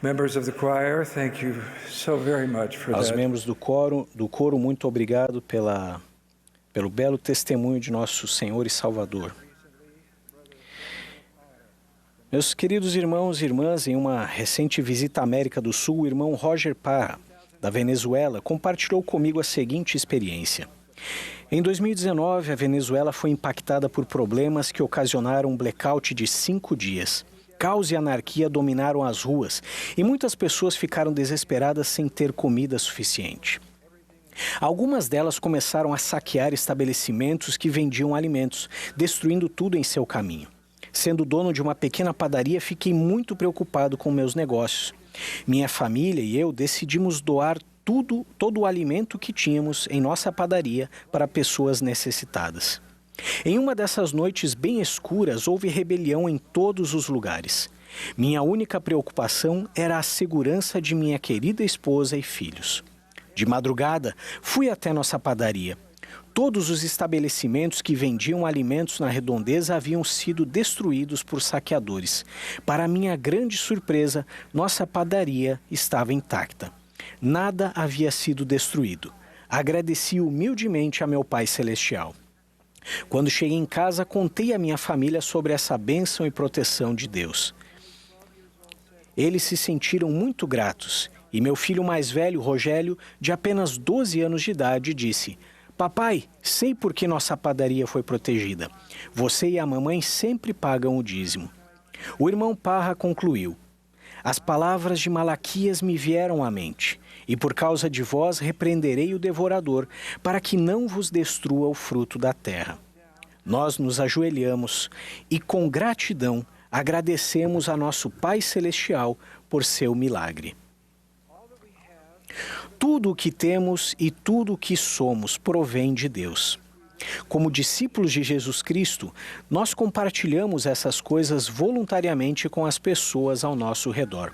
Members of the choir, thank you so very much for Aos that. membros do coro, muito obrigado pelo belo testemunho de nosso Senhor e Salvador. Meus queridos irmãos e irmãs, em uma recente visita à América do Sul, o irmão Roger Parra, da Venezuela, compartilhou comigo a seguinte experiência. Em 2019, a Venezuela foi impactada por problemas que ocasionaram um blackout de 5 dias. Caos e anarquia dominaram as ruas e muitas pessoas ficaram desesperadas sem ter comida suficiente. Algumas delas começaram a saquear estabelecimentos que vendiam alimentos, destruindo tudo em seu caminho. Sendo dono de uma pequena padaria, fiquei muito preocupado com meus negócios. Minha família e eu decidimos doar todo o alimento que tínhamos em nossa padaria para pessoas necessitadas. Em uma dessas noites bem escuras, houve rebelião em todos os lugares. Minha única preocupação era a segurança de minha querida esposa e filhos. De madrugada, fui até nossa padaria. Todos os estabelecimentos que vendiam alimentos na redondeza haviam sido destruídos por saqueadores. Para minha grande surpresa, nossa padaria estava intacta. Nada havia sido destruído. Agradeci humildemente a meu Pai Celestial. Quando cheguei em casa, contei à minha família sobre essa bênção e proteção de Deus. Eles se sentiram muito gratos e meu filho mais velho, Rogério, de apenas 12 anos de idade, disse: "Papai, sei por que nossa padaria foi protegida. Você e a mamãe sempre pagam o dízimo." O irmão Parra concluiu: "As palavras de Malaquias me vieram à mente, e por causa de vós repreenderei o devorador, para que não vos destrua o fruto da terra." Nós nos ajoelhamos e, com gratidão, agradecemos a nosso Pai Celestial por seu milagre. Tudo o que temos e tudo o que somos provém de Deus. Como discípulos de Jesus Cristo, nós compartilhamos essas coisas voluntariamente com as pessoas ao nosso redor.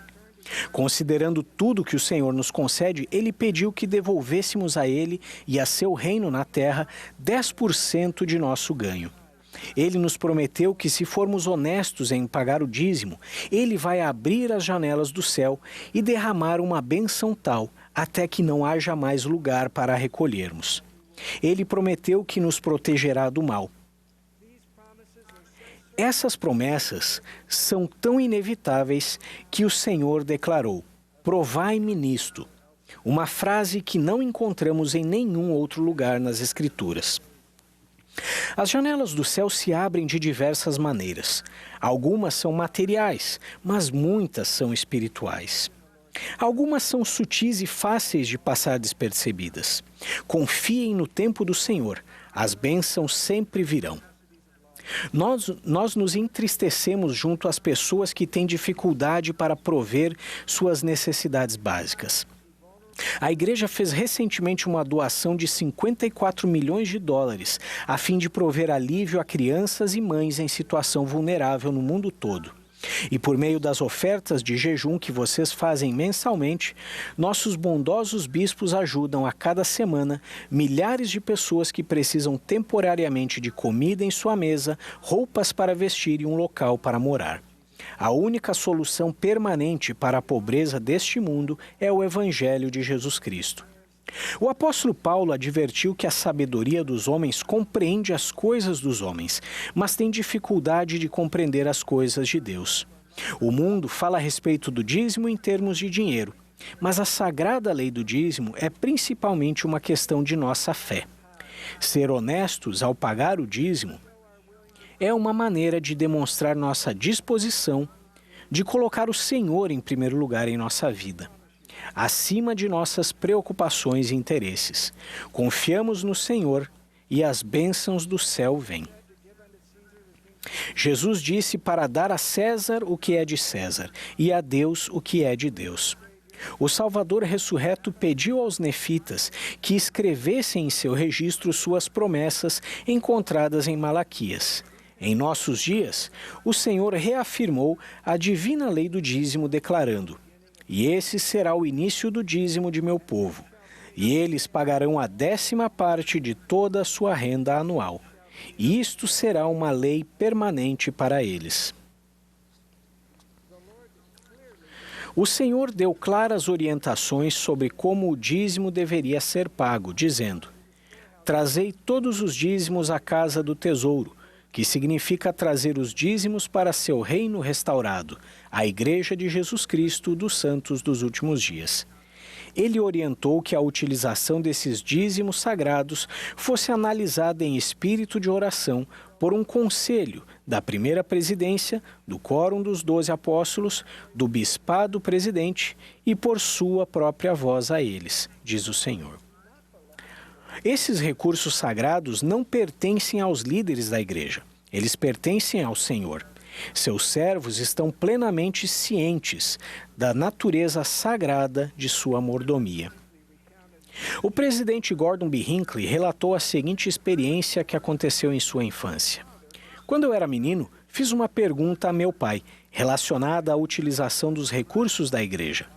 Considerando tudo que o Senhor nos concede, Ele pediu que devolvêssemos a Ele e a seu reino na terra 10% de nosso ganho. Ele nos prometeu que, se formos honestos em pagar o dízimo, Ele vai abrir as janelas do céu e derramar uma bênção tal até que não haja mais lugar para recolhermos. Ele prometeu que nos protegerá do mal. Essas promessas são tão inevitáveis que o Senhor declarou: "Provai-me nisto", uma frase que não encontramos em nenhum outro lugar nas Escrituras. As janelas do céu se abrem de diversas maneiras. Algumas são materiais, mas muitas são espirituais. Algumas são sutis e fáceis de passar despercebidas. Confiem no tempo do Senhor, as bênçãos sempre virão. Nós nos entristecemos junto às pessoas que têm dificuldade para prover suas necessidades básicas. A igreja fez recentemente uma doação de $54 milhões a fim de prover alívio a crianças e mães em situação vulnerável no mundo todo. E por meio das ofertas de jejum que vocês fazem mensalmente, nossos bondosos bispos ajudam a cada semana milhares de pessoas que precisam temporariamente de comida em sua mesa, roupas para vestir e um local para morar. A única solução permanente para a pobreza deste mundo é o Evangelho de Jesus Cristo. O apóstolo Paulo advertiu que a sabedoria dos homens compreende as coisas dos homens, mas tem dificuldade de compreender as coisas de Deus. O mundo fala a respeito do dízimo em termos de dinheiro, mas a sagrada lei do dízimo é principalmente uma questão de nossa fé. Ser honestos ao pagar o dízimo é uma maneira de demonstrar nossa disposição de colocar o Senhor em primeiro lugar em nossa vida, acima de nossas preocupações e interesses. Confiamos no Senhor e as bênçãos do céu vêm. Jesus disse para dar a César o que é de César e a Deus o que é de Deus. O Salvador ressurreto pediu aos nefitas que escrevessem em seu registro suas promessas encontradas em Malaquias. Em nossos dias, o Senhor reafirmou a divina lei do dízimo, declarando: "E esse será o início do dízimo de meu povo, e eles pagarão a 10ª parte de toda a sua renda anual. E isto será uma lei permanente para eles." O Senhor deu claras orientações sobre como o dízimo deveria ser pago, dizendo: Trazei todos os dízimos à casa do tesouro, que significa trazer os dízimos para seu reino restaurado, a Igreja de Jesus Cristo dos Santos dos Últimos Dias. Ele orientou que a utilização desses dízimos sagrados fosse analisada em espírito de oração por um conselho da primeira presidência, do Quórum dos 12 Apóstolos, do Bispado Presidente e por sua própria voz a eles, diz o Senhor. Esses recursos sagrados não pertencem aos líderes da igreja, eles pertencem ao Senhor. Seus servos estão plenamente cientes da natureza sagrada de sua mordomia. O presidente Gordon B. Hinckley relatou a seguinte experiência que aconteceu em sua infância. Quando eu era menino, fiz uma pergunta a meu pai, relacionada à utilização dos recursos da igreja.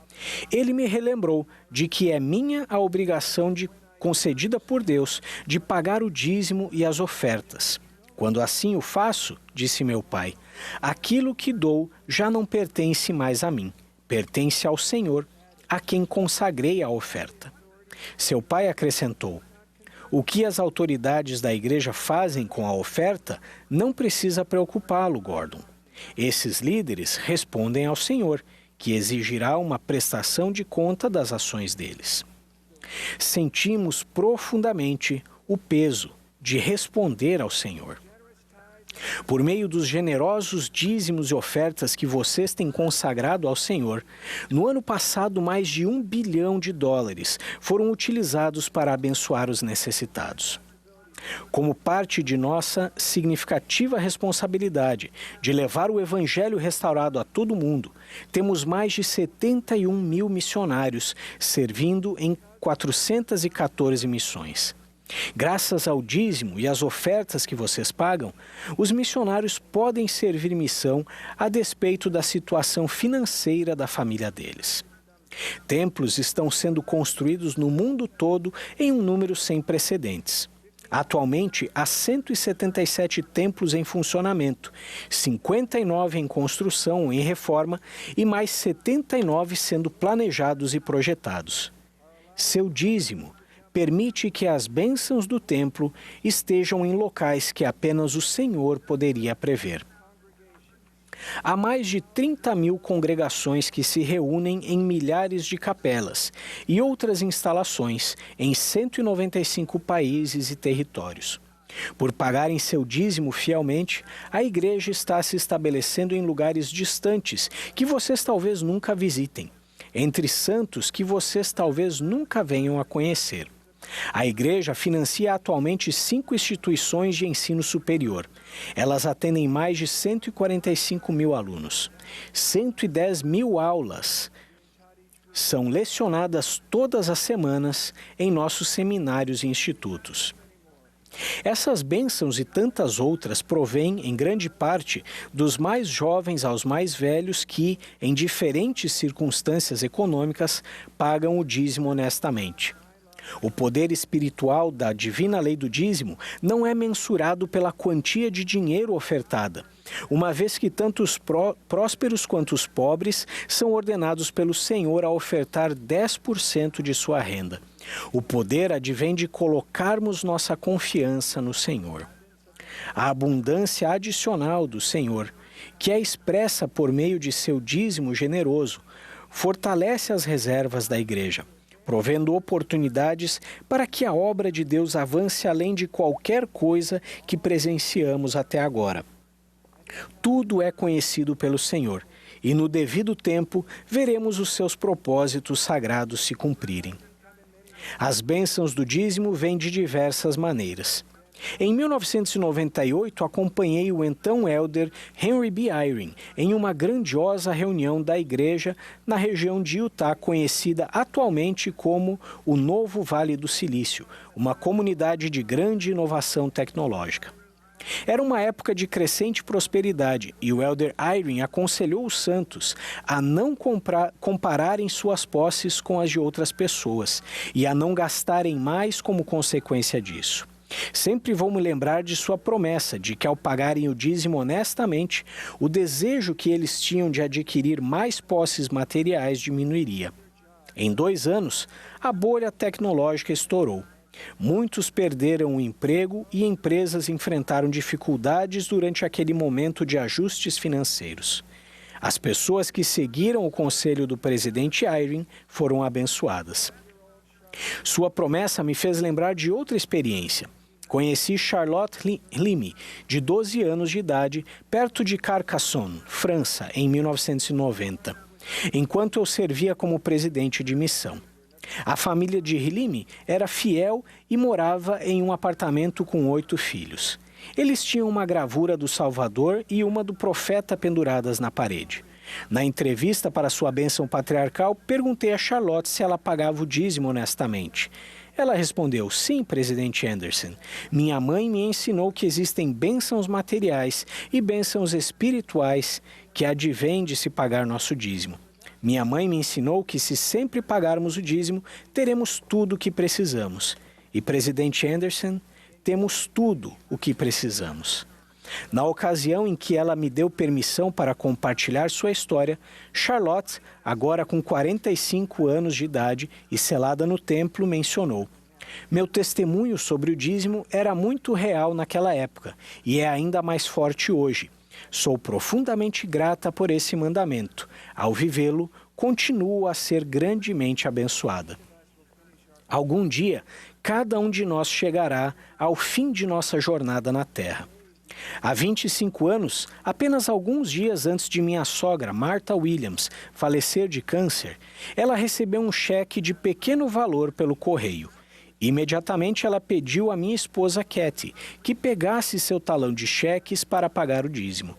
Ele me relembrou de que é minha a obrigação concedida por Deus de pagar o dízimo e as ofertas. Quando assim o faço, disse meu pai, aquilo que dou já não pertence mais a mim, pertence ao Senhor, a quem consagrei a oferta. Seu pai acrescentou: o que as autoridades da igreja fazem com a oferta não precisa preocupá-lo, Gordon. Esses líderes respondem ao Senhor, que exigirá uma prestação de conta das ações deles. Sentimos profundamente o peso de responder ao Senhor. Por meio dos generosos dízimos e ofertas que vocês têm consagrado ao Senhor, no ano passado mais de US$1 bilhão foram utilizados para abençoar os necessitados. Como parte de nossa significativa responsabilidade de levar o Evangelho restaurado a todo mundo, temos mais de 71 mil missionários servindo em 414 missões. Graças ao dízimo e às ofertas que vocês pagam, os missionários podem servir missão a despeito da situação financeira da família deles. Templos estão sendo construídos no mundo todo em um número sem precedentes. Atualmente, há 177 templos em funcionamento, 59 em construção ou em reforma e mais 79 sendo planejados e projetados. Seu dízimo permite que as bênçãos do templo estejam em locais que apenas o Senhor poderia prever. Há mais de 30 mil congregações que se reúnem em milhares de capelas e outras instalações em 195 países e territórios. Por pagarem seu dízimo fielmente, a igreja está se estabelecendo em lugares distantes que vocês talvez nunca visitem, entre santos que vocês talvez nunca venham a conhecer. A igreja financia atualmente 5 instituições de ensino superior. Elas atendem mais de 145 mil alunos. 110 mil aulas são lecionadas todas as semanas em nossos seminários e institutos. Essas bênçãos e tantas outras provêm, em grande parte, dos mais jovens aos mais velhos que, em diferentes circunstâncias econômicas, pagam o dízimo honestamente. O poder espiritual da divina lei do dízimo não é mensurado pela quantia de dinheiro ofertada, uma vez que tanto os prósperos quanto os pobres são ordenados pelo Senhor a ofertar 10% de sua renda. O poder advém de colocarmos nossa confiança no Senhor. A abundância adicional do Senhor, que é expressa por meio de seu dízimo generoso, fortalece as reservas da igreja, provendo oportunidades para que a obra de Deus avance além de qualquer coisa que presenciamos até agora. Tudo é conhecido pelo Senhor, e no devido tempo veremos os seus propósitos sagrados se cumprirem. As bênçãos do dízimo vêm de diversas maneiras. Em 1998, acompanhei o então elder Henry B. Eyring em uma grandiosa reunião da igreja na região de Utah, conhecida atualmente como o Novo Vale do Silício, uma comunidade de grande inovação tecnológica. Era uma época de crescente prosperidade e o elder Eyring aconselhou os santos a não compararem suas posses com as de outras pessoas e a não gastarem mais como consequência disso. Sempre vou me lembrar de sua promessa de que, ao pagarem o dízimo honestamente, o desejo que eles tinham de adquirir mais posses materiais diminuiria. Em 2 anos, a bolha tecnológica estourou. Muitos perderam o emprego e empresas enfrentaram dificuldades durante aquele momento de ajustes financeiros. As pessoas que seguiram o conselho do presidente Eyring foram abençoadas. Sua promessa me fez lembrar de outra experiência. Conheci Charlotte Limy, de 12 anos de idade, perto de Carcassonne, França, em 1990, enquanto eu servia como presidente de missão. A família de Limy era fiel e morava em um apartamento com 8 filhos. Eles tinham uma gravura do Salvador e uma do profeta penduradas na parede. Na entrevista para sua bênção patriarcal, perguntei a Charlotte se ela pagava o dízimo honestamente. Ela respondeu: sim, presidente Anderson. Minha mãe me ensinou que existem bênçãos materiais e bênçãos espirituais que advêm de se pagar nosso dízimo. Minha mãe me ensinou que se sempre pagarmos o dízimo, teremos tudo o que precisamos. E, presidente Anderson, temos tudo o que precisamos. Na ocasião em que ela me deu permissão para compartilhar sua história, Charlotte, agora com 45 anos de idade e selada no templo, mencionou: meu testemunho sobre o dízimo era muito real naquela época e é ainda mais forte hoje. Sou profundamente grata por esse mandamento. Ao vivê-lo, continuo a ser grandemente abençoada. Algum dia, cada um de nós chegará ao fim de nossa jornada na Terra. Há 25 anos, apenas alguns dias antes de minha sogra, Martha Williams, falecer de câncer, ela recebeu um cheque de pequeno valor pelo correio. Imediatamente ela pediu à minha esposa Kathy que pegasse seu talão de cheques para pagar o dízimo.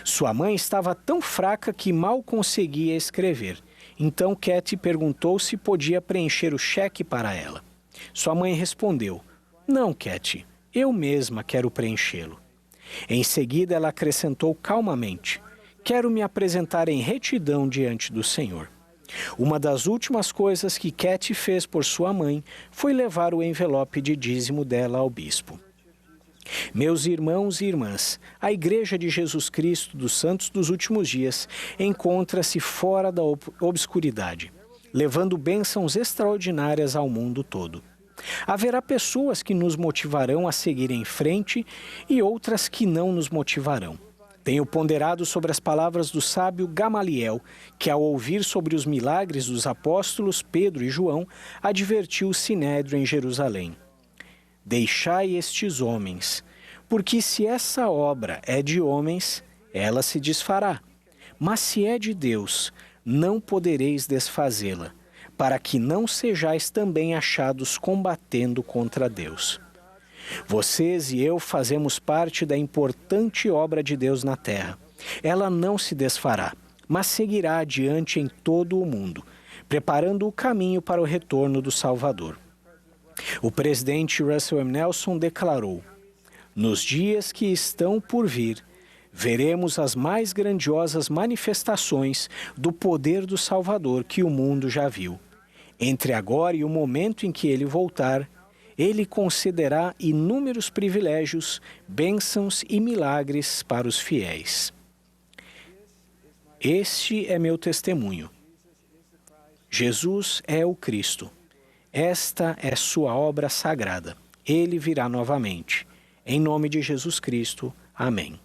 Sua mãe estava tão fraca que mal conseguia escrever. Então Kathy perguntou se podia preencher o cheque para ela. Sua mãe respondeu: não, Kathy, eu mesma quero preenchê-lo. Em seguida, ela acrescentou calmamente: quero me apresentar em retidão diante do Senhor. Uma das últimas coisas que Kathy fez por sua mãe foi levar o envelope de dízimo dela ao bispo. Meus irmãos e irmãs, a Igreja de Jesus Cristo dos Santos dos Últimos Dias encontra-se fora da obscuridade, levando bênçãos extraordinárias ao mundo todo. Haverá pessoas que nos motivarão a seguir em frente e outras que não nos motivarão. Tenho ponderado sobre as palavras do sábio Gamaliel, que, ao ouvir sobre os milagres dos apóstolos Pedro e João, advertiu o Sinédrio em Jerusalém: deixai estes homens, porque se essa obra é de homens, ela se desfará. Mas se é de Deus, não podereis desfazê-la, para que não sejais também achados combatendo contra Deus. Vocês e eu fazemos parte da importante obra de Deus na terra. Ela não se desfará, mas seguirá adiante em todo o mundo, preparando o caminho para o retorno do Salvador. O presidente Russell M. Nelson declarou: nos dias que estão por vir, veremos as mais grandiosas manifestações do poder do Salvador que o mundo já viu. Entre agora e o momento em que ele voltar, ele concederá inúmeros privilégios, bênçãos e milagres para os fiéis. Este é meu testemunho. Jesus é o Cristo. Esta é sua obra sagrada. Ele virá novamente. Em nome de Jesus Cristo. Amém.